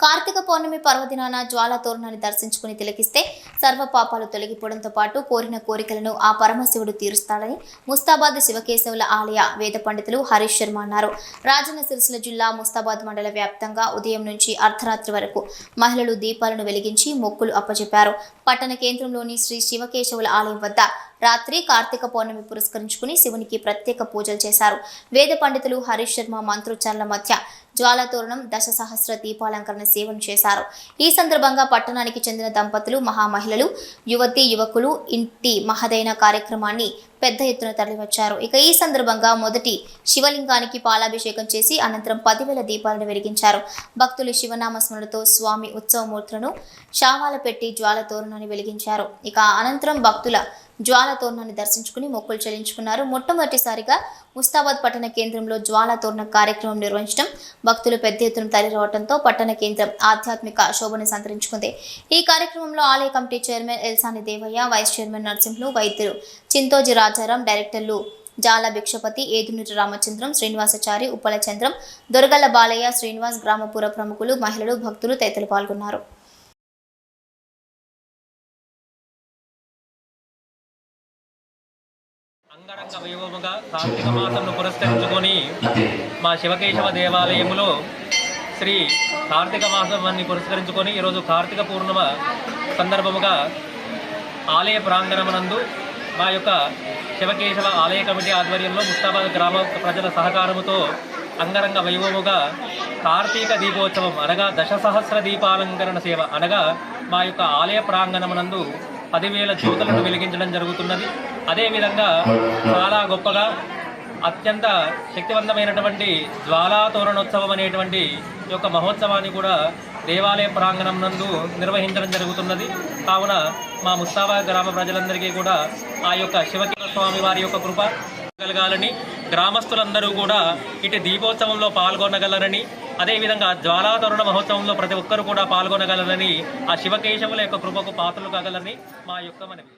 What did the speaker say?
కార్తీక పౌర్ణమి పర్వదినాన జ్వాలా తోరణాన్ని దర్శించుకుని తిలకిస్తే సర్వ పాపాలు తొలగిపోవడంతో పాటు కోరిన కోరికలను ఆ పరమశివుడు తీరుస్తాడని ముస్తాబాద్ శివకేశవుల ఆలయ వేద పండితులు హరీష్ శర్మ అన్నారు. రాజన్న సిరిసిల్ల జిల్లా ముస్తాబాద్ మండల వ్యాప్తంగా ఉదయం నుంచి అర్ధరాత్రి వరకు మహిళలు దీపాలను వెలిగించి మొక్కులు అప్పచెప్పారు. పట్టణ కేంద్రంలోని శ్రీ శివకేశవుల ఆలయం వద్ద రాత్రి కార్తీక పౌర్ణమి పురస్కరించుకుని శివునికి ప్రత్యేక పూజలు చేశారు. వేద పండితులు హరీష్ శర్మ మంత్రోచ్చారణల మధ్య జ్వాలా తోరణం దశ సహస్ర దీపాలంకరణ సేవను చేశారు. ఈ సందర్భంగా పట్టణానికి చెందిన దంపతులు, మహిళలు, యువతీ యువకులు ఇంటి మహదైన కార్యక్రమాన్ని పెద్ద ఎత్తున తరలివచ్చారు. ఇక ఈ సందర్భంగా మొదటి శివలింగానికి పాలాభిషేకం చేసి అనంతరం 10,000 దీపాలను వెలిగించారు. భక్తులు శివనామస్మరణతో స్వామి ఉత్సవమూర్తులను శావాల పెట్టి జ్వాల తోరణాన్ని వెలిగించారు. ఇక అనంతరం భక్తుల జ్వాల తోరణాన్ని దర్శించుకుని మొక్కులు చెల్లించుకున్నారు. మొట్టమొదటిసారిగా ముస్తాబాద్ పట్టణ కేంద్రంలో జ్వాల తోరణ కార్యక్రమం నిర్వహించడం, భక్తులు పెద్ద ఎత్తున తరలిరావడంతో పట్టణ కేంద్రం ఆధ్యాత్మిక శోభను సంతరించుకుంది. ఈ కార్యక్రమంలో ఆలయ committee chairman Elsani Devaiah, vice chairman Narasimhulu, వైద్యులు చింతోజి రాజారాం, డైరెక్టర్లు జాల భిక్షపతి, ఏదునూరి రామచంద్రం, శ్రీనివాసాచారి, ఉప్పల చంద్రం, దొరగల్ల బాలయ్య, శ్రీనివాస్, గ్రామపుర ప్రముఖులు, మహిళలు, భక్తులు తదితరులు పాల్గొన్నారు. అంగరంగ వైభవముగా కార్తీక మాసంను పురస్కరించుకొని మా శివకేశవ దేవాలయంలో శ్రీ కార్తీక మాసాన్ని పురస్కరించుకొని ఈరోజు కార్తీక పూర్ణిమ సందర్భముగా ఆలయ ప్రాంగణమునందు మా యొక్క శివకేశవ ఆలయ కమిటీ ఆధ్వర్యంలో ముస్తాబాద్ గ్రామ ప్రజల సహకారముతో అంగరంగ వైభవముగా కార్తీక దీపోత్సవం అనగా దశసహస్ర దీపాలంకరణ సేవ అనగా మా యొక్క ఆలయ ప్రాంగణమునందు 10,000 జ్యోతులను వెలిగించడం జరుగుతున్నది. అదేవిధంగా చాలా గొప్పగా అత్యంత శక్తివంతమైనటువంటి జ్వాలా తోరణోత్సవం అనేటువంటి యొక్క మహోత్సవాన్ని కూడా దేవాలయ ప్రాంగణం నందు నిర్వహించడం జరుగుతున్నది. కావున మా ముస్తాబాద్ గ్రామ ప్రజలందరికీ కూడా ఆ యొక్క శివకేశవ స్వామి వారి యొక్క కృప కలగాలని, గ్రామస్తులందరూ కూడా ఇటు దీపోత్సవంలో పాల్గొనగలరని, అదేవిధంగా జ్వాలా తోరణ మహోత్సవంలో ప్రతి ఒక్కరు కూడా పాల్గొనగలరని, ఆ శివకేశవుల యొక్క కృపకు పాత్రలు కాగలరని మా యొక్క మనవి.